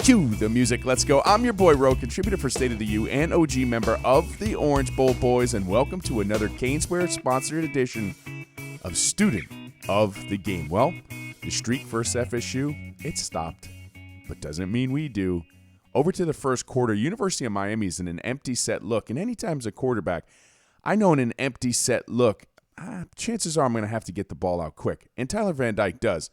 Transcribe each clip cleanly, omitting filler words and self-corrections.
Cue the music. Let's go. I'm your boy, Ro, contributor for State of the U and OG member of the Orange Bowl Boys, and welcome to another Caneswear-sponsored edition of Student of the Game. Well, the streak versus FSU, it stopped, but doesn't mean we do. Over to the first quarter, University of Miami is in an empty set look, and anytime as a quarterback, I know in an empty set look, chances are I'm going to have to get the ball out quick, and Tyler Van Dyke does.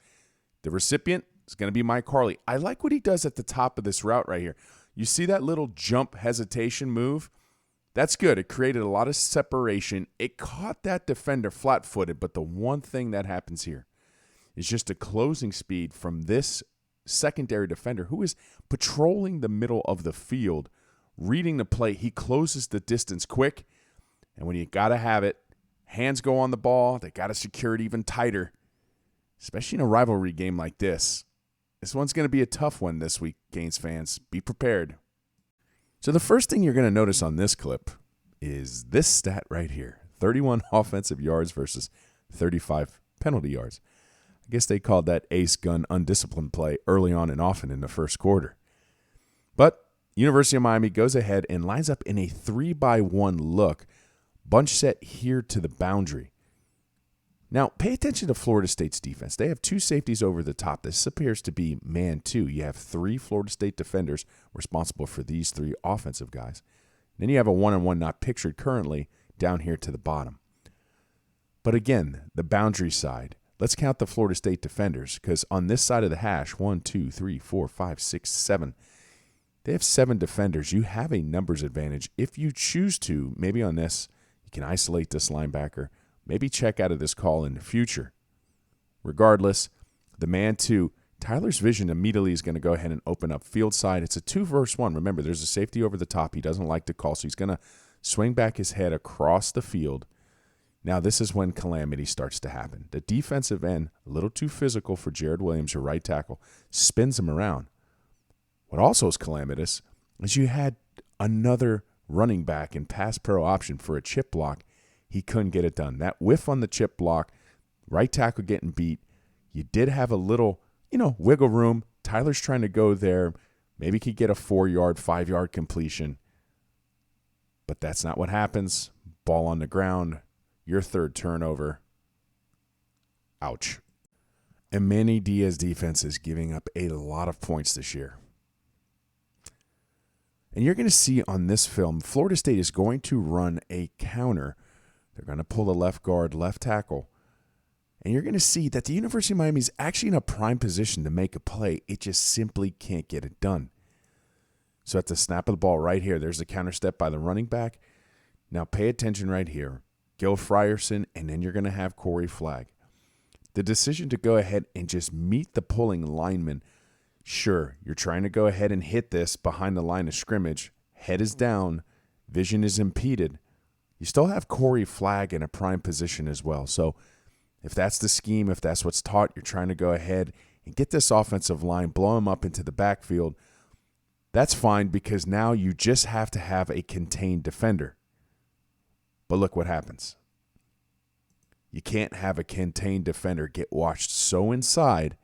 The recipient is going to be Mike Harley. I like what he does at the top of this route right here. You see that little jump hesitation move? That's good. It created a lot of separation. It caught that defender flat-footed, but the one thing that happens here is just a closing speed from this secondary defender who is patrolling the middle of the field, reading the play. He closes the distance quick, and when you got to have it, hands go on the ball. They got to secure it even tighter, especially in a rivalry game like this. This one's going to be a tough one this week, Canes fans. Be prepared. So the first thing you're going to notice on this clip is this stat right here. 31 offensive yards versus 35 penalty yards. I guess they called that ace gun undisciplined play early on and often in the first quarter. But University of Miami goes ahead and lines up in a 3-by-1 look. Bunch set here to the boundary. Now, pay attention to Florida State's defense. They have two safeties over the top. This appears to be man two. You have three Florida State defenders responsible for these three offensive guys. Then you have a one-on-one not pictured currently down here to the bottom. But again, the boundary side. Let's count the Florida State defenders because on this side of the hash, 1, 2, 3, 4, 5, 6, 7. They have 7 defenders. You have a numbers advantage. If you choose to, maybe on this, you can isolate this linebacker. Maybe check out of this call in the future. Regardless, the man two, Tyler's vision immediately is going to go ahead and open up field side. It's a 2 versus 1. Remember, there's a safety over the top. He doesn't like to call, so he's going to swing back his head across the field. Now, this is when calamity starts to happen. The defensive end, a little too physical for Jared Williams, your right tackle, spins him around. What also is calamitous is you had another running back and pass pro option for a chip block. He couldn't get it done. That whiff on the chip block, right tackle getting beat. You did have a little, wiggle room. Tyler's trying to go there. Maybe he could get a 4-yard, 5-yard completion. But that's not what happens. Ball on the ground. Your third turnover. Ouch. And Manny Diaz defense is giving up a lot of points this year. And you're going to see on this film, Florida State is going to run a counter. They're going to pull the left guard, left tackle. And you're going to see that the University of Miami is actually in a prime position to make a play. It just simply can't get it done. So at the snap of the ball right here, there's the counter step by the running back. Now pay attention right here. Gil Frierson, and then you're going to have Corey Flagg. The decision to go ahead and just meet the pulling lineman. Sure, you're trying to go ahead and hit this behind the line of scrimmage. Head is down. Vision is impeded. You still have Corey Flagg in a prime position as well. So if that's the scheme, if that's what's taught, you're trying to go ahead and get this offensive line, blow him up into the backfield. That's fine because now you just have to have a contained defender. But look what happens. You can't have a contained defender get washed so inside.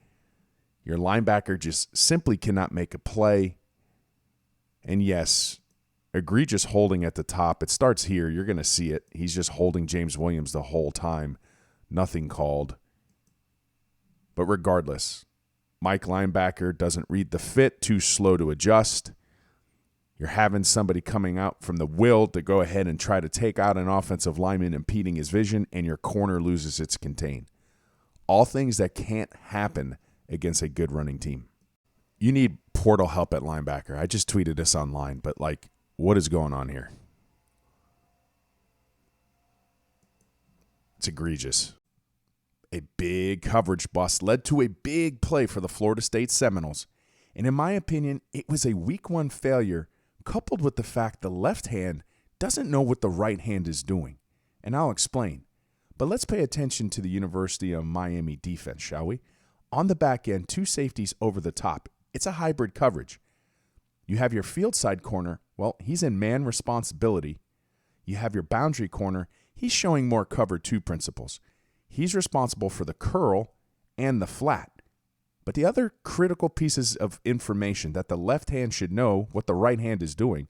Your linebacker just simply cannot make a play. And yes, egregious holding at the top. It starts here. You're going to see it. He's just holding James Williams the whole time. Nothing called. But regardless, Mike linebacker doesn't read the fit, too slow to adjust. You're having somebody coming out from the will to go ahead and try to take out an offensive lineman, impeding his vision, and your corner loses its contain. All things that can't happen against a good running team. You need portal help at linebacker. I just tweeted this online, but what is going on here? It's egregious. A big coverage bust led to a big play for the Florida State Seminoles. And in my opinion, it was a week 1 failure coupled with the fact the left hand doesn't know what the right hand is doing. And I'll explain. But let's pay attention to the University of Miami defense, shall we? On the back end, 2 safeties over the top. It's a hybrid coverage. You have your field side corner. Well, he's in man responsibility. You have your boundary corner. He's showing more cover 2 principles. He's responsible for the curl and the flat. But the other critical pieces of information that the left hand should know what the right hand is doing.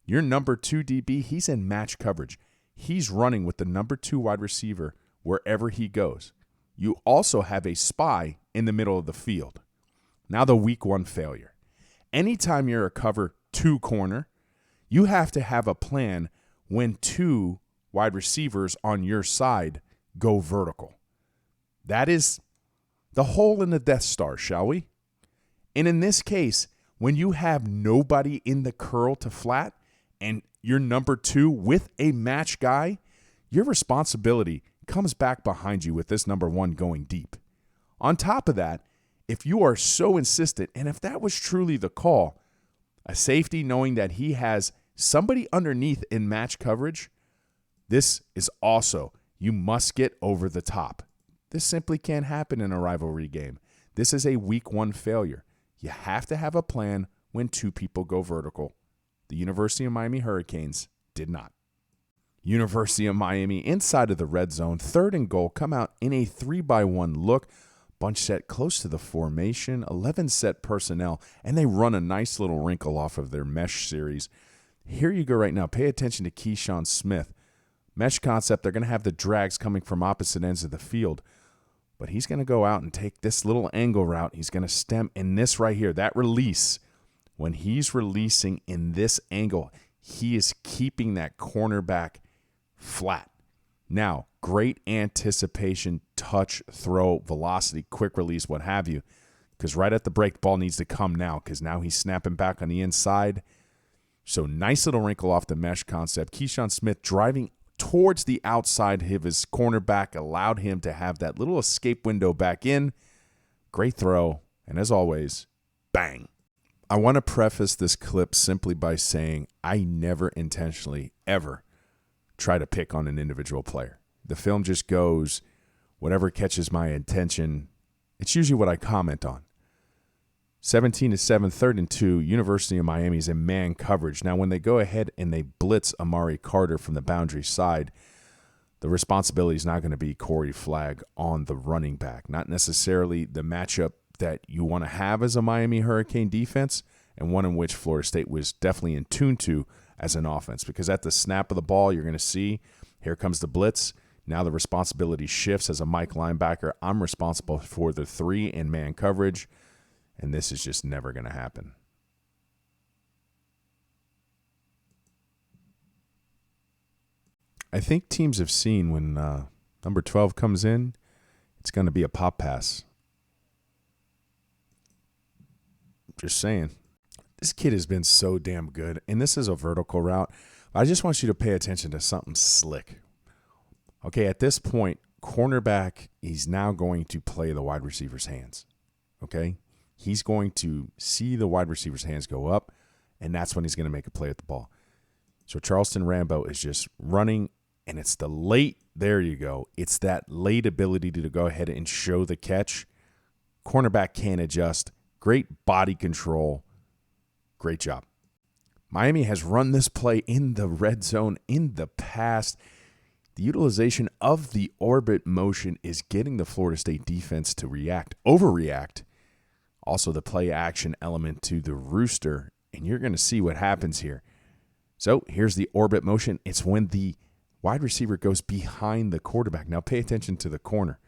Your number 2 DB, he's in match coverage. He's running with the number 2 wide receiver wherever he goes. You also have a spy in the middle of the field. Now the week 1 failure. Anytime you're a cover 2 corner, you have to have a plan when 2 wide receivers on your side go vertical. That is the hole in the Death Star, shall we? And in this case, when you have nobody in the curl to flat and you're number 2 with a match guy, your responsibility comes back behind you with this number 1 going deep. On top of that, if you are so insistent, and if that was truly the call, a safety knowing that he has somebody underneath in match coverage, this is also, you must get over the top. This simply can't happen in a rivalry game. This is a week 1 failure. You have to have a plan when 2 people go vertical. The University of Miami Hurricanes did not. University of Miami inside of the red zone, 3rd and goal, come out in a 3-by-1 look. Bunch set close to the formation, 11 set personnel, and they run a nice little wrinkle off of their mesh series. Here you go right now. Pay attention to Keyshawn Smith. Mesh concept, they're going to have the drags coming from opposite ends of the field. But he's going to go out and take this little angle route. He's going to stem in this right here, that release. When he's releasing in this angle, he is keeping that cornerback flat. Now, great anticipation, touch, throw, velocity, quick release, what have you. Because right at the break, the ball needs to come now because now he's snapping back on the inside. So nice little wrinkle off the mesh concept. Keyshawn Smith driving towards the outside of his cornerback allowed him to have that little escape window back in. Great throw. And as always, bang. I want to preface this clip simply by saying I never intentionally, ever try to pick on an individual player. The film just goes, whatever catches my attention, it's usually what I comment on. 17-7, 3rd and 2, University of Miami is in man coverage. Now, when they go ahead and they blitz Amari Carter from the boundary side, the responsibility is not going to be Corey Flagg on the running back. Not necessarily the matchup that you want to have as a Miami Hurricane defense, and one in which Florida State was definitely in tune to as an offense. Because at the snap of the ball, you're going to see, here comes the blitz. Now the responsibility shifts as a Mike linebacker. I'm responsible for the 3 in man coverage. And this is just never going to happen. I think teams have seen when number 12 comes in, it's going to be a pop pass. Just saying. This kid has been so damn good. And this is a vertical route. I just want you to pay attention to something slick. Okay, at this point, cornerback, he's now going to play the wide receiver's hands. Okay? He's going to see the wide receiver's hands go up, and that's when he's going to make a play at the ball. So Charleston Rambo is just running, and it's the late, there you go. It's that late ability to go ahead and show the catch. Cornerback can't adjust. Great body control. Great job. Miami has run this play in the red zone in the past. The utilization of the orbit motion is getting the Florida State defense to overreact. Also, the play action element to the rooster, and you're going to see what happens here. So here's the orbit motion. It's when the wide receiver goes behind the quarterback. Now pay attention to the corner.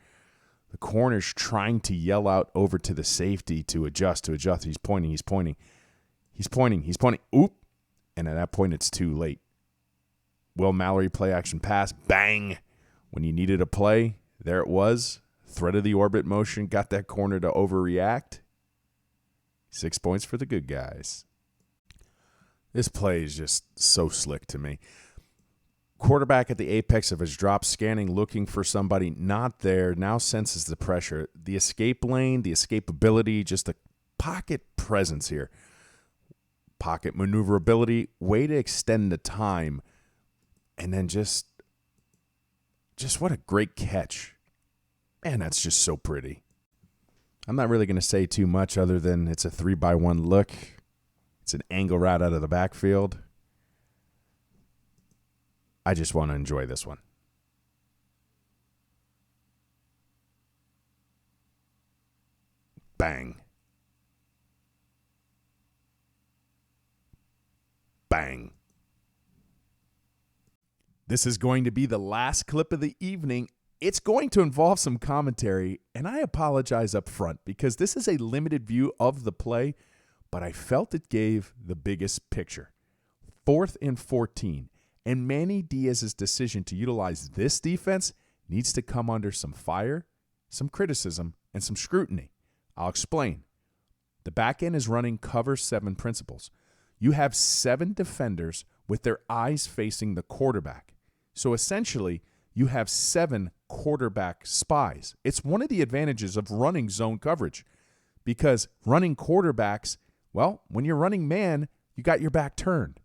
The corner's trying to yell out over to the safety to adjust. He's pointing. Oop. And at that point, it's too late. Will Mallory play action pass. Bang. When you needed a play, there it was. Threat of the orbit motion got that corner to overreact. 6 points for the good guys. This play is just so slick to me. Quarterback at the apex of his drop, scanning, looking for somebody, not there, now senses the pressure. The escape lane, the escapability, just the pocket presence here. Pocket maneuverability, way to extend the time. And then just what a great catch. Man, that's just so pretty. I'm not really going to say too much other than it's a 3-by-1 look. It's an angle route out of the backfield. I just want to enjoy this one. Bang. Bang. This is going to be the last clip of the evening. It's going to involve some commentary, and I apologize up front because this is a limited view of the play, but I felt it gave the biggest picture. 4th and 14, and Manny Diaz's decision to utilize this defense needs to come under some fire, some criticism, and some scrutiny. I'll explain. The back end is running cover 7 principles. You have 7 defenders with their eyes facing the quarterback. So essentially, you have 7 quarterback spies. It's one of the advantages of running zone coverage because running quarterbacks, well, when you're running man, you got your back turned.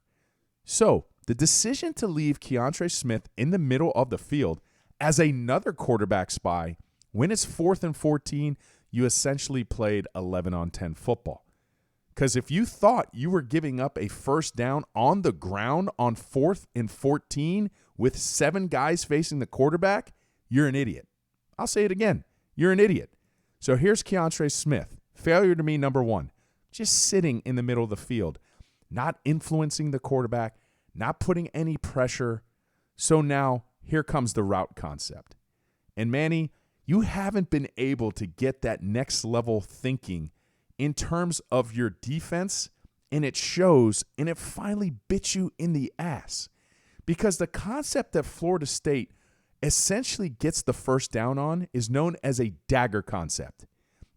So the decision to leave Keontre Smith in the middle of the field as another quarterback spy, when it's 4th and 14, you essentially played 11-on-10 football. Because if you thought you were giving up a first down on the ground on 4th and 14 with 7 guys facing the quarterback, you're an idiot. I'll say it again. You're an idiot. So here's Keontre Smith. Failure to me, number 1. Just sitting in the middle of the field, not influencing the quarterback, not putting any pressure. So now here comes the route concept. And Manny, you haven't been able to get that next level thinking in terms of your defense, and it shows, and it finally bit you in the ass. Because the concept that Florida State essentially gets the first down on is known as a dagger concept.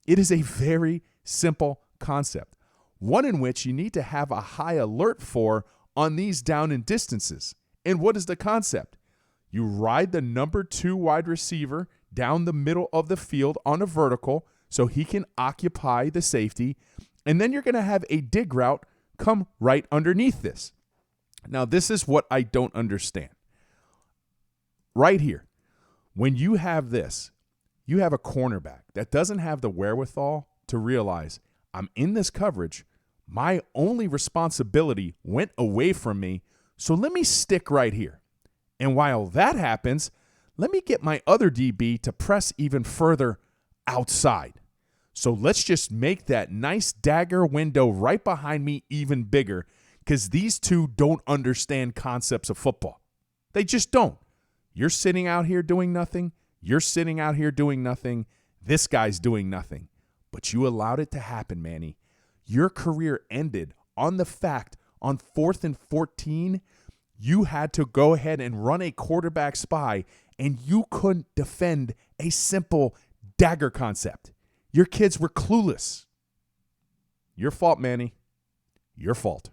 It is a very simple concept, one in which you need to have a high alert for on these down and distances. And what is the concept? You ride the number 2 wide receiver down the middle of the field on a vertical so he can occupy the safety, and then you're going to have a dig route come right underneath this. Now, this is what I don't understand. Right here, when you have this, you have a cornerback that doesn't have the wherewithal to realize I'm in this coverage. My only responsibility went away from me, so let me stick right here. And while that happens, let me get my other DB to press even further outside. So let's just make that nice dagger window right behind me even bigger because these two don't understand concepts of football. They just don't. You're sitting out here doing nothing. You're sitting out here doing nothing. This guy's doing nothing. But you allowed it to happen, Manny. Your career ended on the fact on 4th and 14, you had to go ahead and run a quarterback spy, and you couldn't defend a simple dagger concept. Your kids were clueless. Your fault, Manny. Your fault.